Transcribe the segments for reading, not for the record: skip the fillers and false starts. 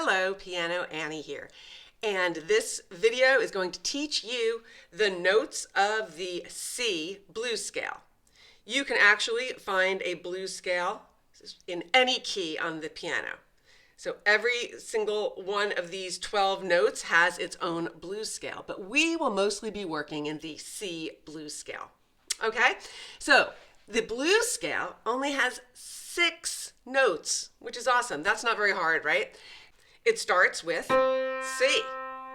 Hello, Piano Annie here. And this video is going to teach you the notes of the C blues scale. You can actually find a blues scale in any key on the piano. So every single one of these 12 notes has its own blues scale, but we will mostly be working in the C blues scale. Okay, so the blues scale only has 6 notes, which is awesome. That's not very hard, right? It starts with C,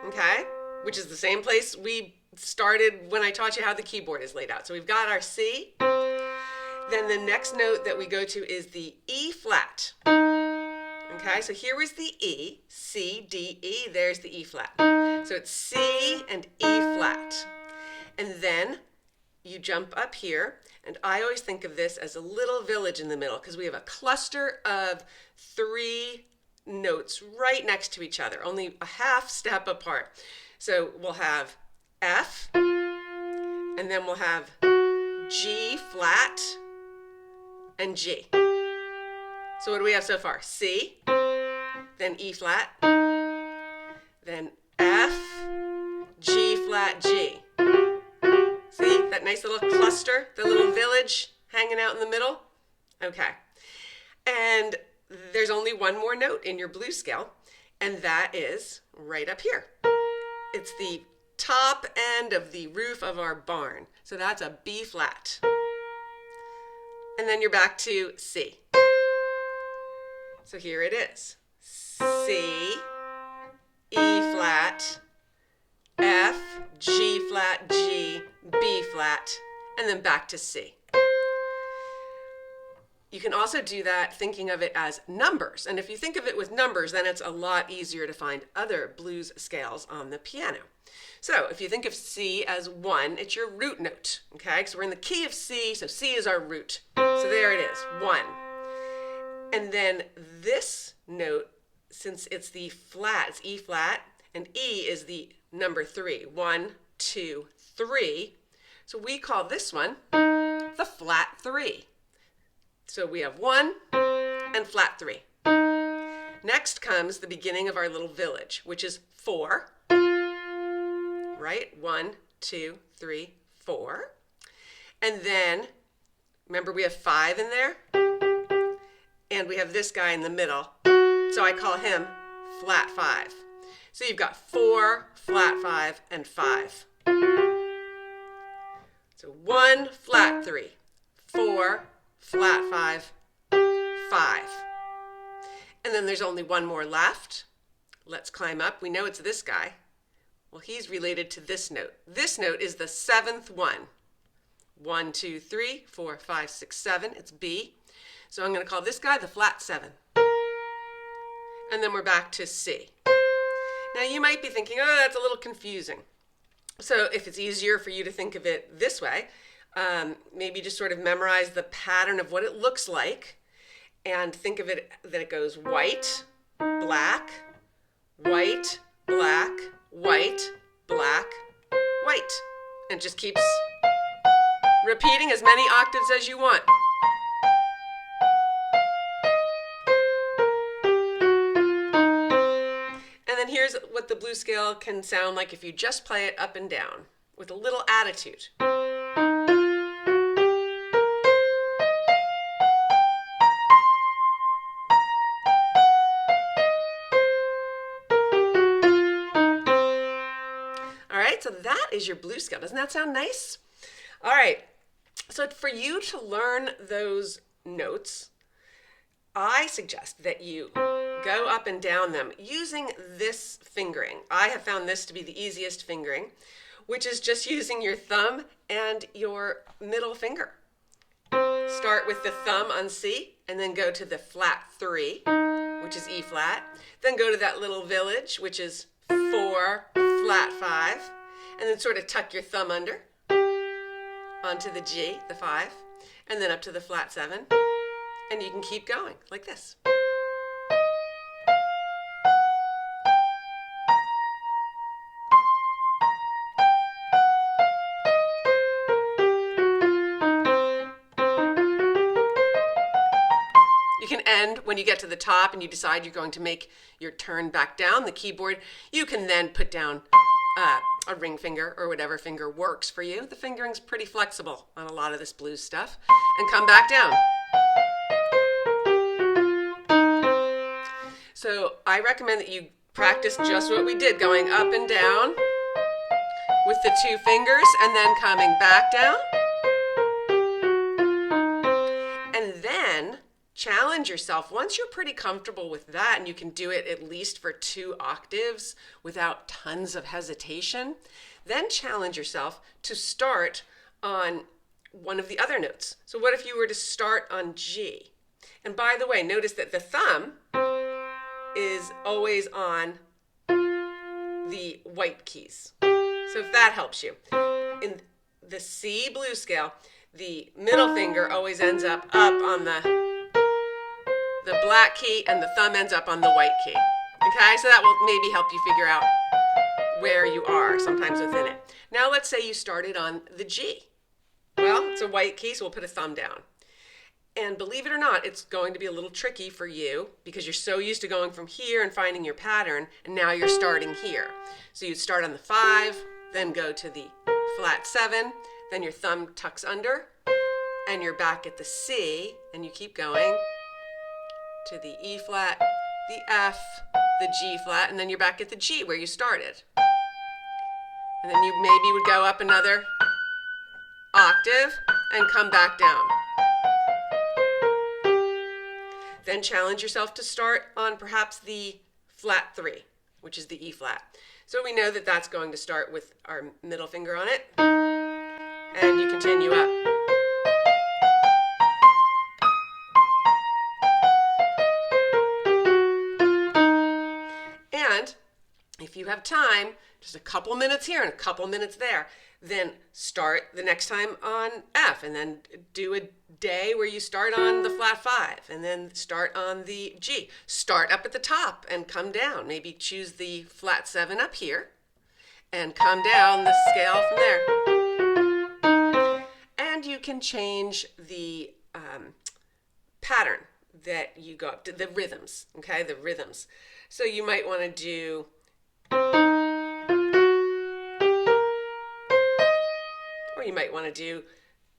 okay, which is the same place we started when I taught you how the keyboard is laid out. So we've got our C. Then the next note that we go to is the E flat. Okay, so here is the E, C, D, E, there's the E flat. So it's C and E flat. And then you jump up here, and I always think of this as a little village in the middle because we have a cluster of 3 notes right next to each other, only a half step apart. So we'll have F, and then we'll have G flat and G. So what do we have so far? C, then E flat, then F, G flat, G. See that nice little cluster, the little village hanging out in the middle? Okay. And there's only one more note in your blues scale, and that is right up here. It's the top end of the roof of our barn. So that's a B flat. And then you're back to C. So here it is. C, E flat, F, G flat, G, B flat, and then back to C. You can also do that thinking of it as numbers. And if you think of it with numbers, then it's a lot easier to find other blues scales on the piano. So if you think of C as 1, it's your root note. Okay, so we're in the key of C, so C is our root. So there it is, 1. And then this note, since it's the flat, it's E flat, and E is the number 3. 1, 2, 3. So we call this one the flat 3. So we have 1 and flat 3. Next comes the beginning of our little village, which is 4. Right? 1, 2, 3, 4. And then, remember we have 5 in there? And we have this guy in the middle. So I call him flat 5. So you've got 4, flat 5, and 5. So 1, flat 3, 4, flat 5, 5. And then there's only one more left. Let's climb up. We know it's this guy. Well, he's related to this note. This note is the 7th one. 1, 2, 3, 4, 5, 6, 7. It's B. So I'm going to call this guy the flat 7. And then we're back to C. Now you might be thinking, oh, that's a little confusing. So if it's easier for you to think of it this way, maybe just sort of memorize the pattern of what it looks like and think of it that it goes white, black, white, black, white, black, white. And just keeps repeating as many octaves as you want. And then here's what the blues scale can sound like if you just play it up and down with a little attitude. All right, so that is your blues scale. Doesn't that sound nice? All right, so for you to learn those notes, I suggest that you go up and down them using this fingering. I have found this to be the easiest fingering, which is just using your thumb and your middle finger. Start with the thumb on C and then go to the flat 3, which is E flat. Then go to that little village, which is 4, flat 5, and then sort of tuck your thumb under onto the G, the 5, and then up to the flat 7, and you can keep going like this. You can end end, when you get to the top and you decide you're going to make your turn back down the keyboard, you can then put down a ring finger or whatever finger works for you. The fingering's pretty flexible on a lot of this blues stuff. And come back down. So I recommend that you practice just what we did, going up and down with the two fingers and then coming back down. And then challenge yourself. Once you're pretty comfortable with that and you can do it at least for 2 octaves without tons of hesitation, then challenge yourself to start on one of the other notes. So what if you were to start on G? And by the way, notice that the thumb is always on the white keys. So if that helps you. In the C blues scale, the middle finger always ends up on the black key and the thumb ends up on the white key. Okay, so that will maybe help you figure out where you are sometimes within it. Now let's say you started on the G. Well, it's a white key, so we'll put a thumb down. And believe it or not, it's going to be a little tricky for you because you're so used to going from here and finding your pattern, and now you're starting here. So you'd start on the 5, then go to the flat 7, then your thumb tucks under, and you're back at the C, and you keep going to the E flat, the F, the G flat, and then you're back at the G where you started. And then you maybe would go up another octave and come back down. Then challenge yourself to start on perhaps the flat 3, which is the E flat. So we know that that's going to start with our middle finger on it, and you continue up. And if you have time, just a couple minutes here and a couple minutes there, then start the next time on F, and then do a day where you start on the flat 5 and then start on the G. Start up at the top and come down. Maybe choose the flat 7 up here and come down the scale from there. And you can change the pattern that you go up to, the rhythms, okay, the rhythms. So you might want to do you might want to do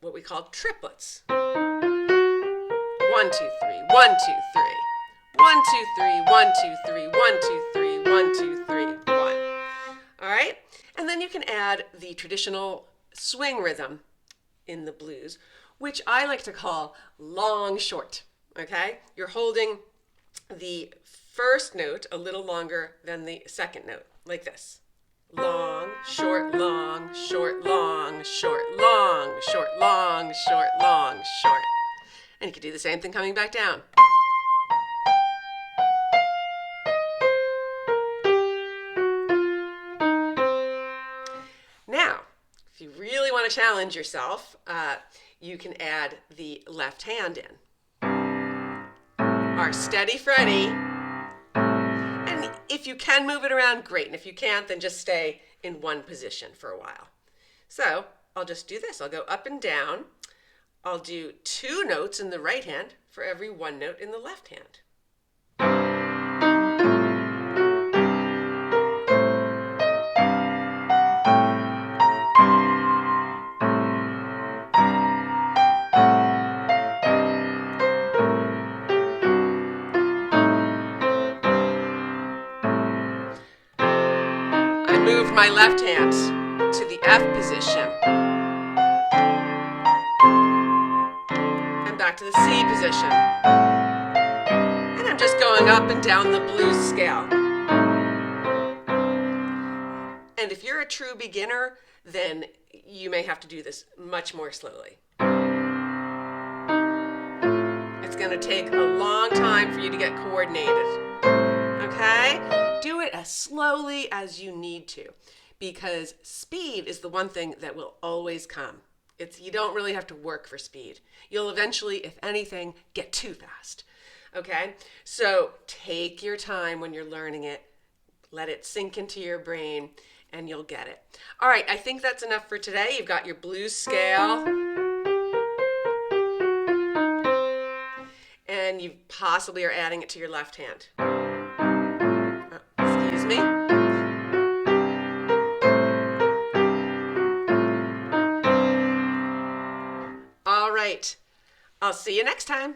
what we call triplets. 1, 2, 3, 1, 2, 3, 1, 2, 3, 1, 2, 3, 1, 2, 3, 1, 2, 3, 1. All right? And then you can add the traditional swing rhythm in the blues, which I like to call long short. Okay? You're holding the first note a little longer than the second note, like this. Long, short, long, short, long, short, long, short, long, short, long, short. And you can do the same thing coming back down. Now, if you really want to challenge yourself, you can add the left hand in. Our Steady Freddy. And if you can move it around, great. And if you can't, then just stay in one position for a while. So I'll just do this. I'll go up and down. I'll do 2 notes in the right hand for every 1 note in the left hand. Moved my left hand to the F position and back to the C position. And I'm just going up and down the blues scale. And if you're a true beginner, then you may have to do this much more slowly. It's going to take a long time for you to get coordinated. Okay? Do it as slowly as you need to, because speed is the one thing that will always come. You don't really have to work for speed. You'll eventually, if anything, get too fast. Okay? So take your time when you're learning it. Let it sink into your brain and you'll get it. All right, I think that's enough for today. You've got your blues scale. And then you possibly are adding it to your left hand. Oh, excuse me. All right. I'll see you next time.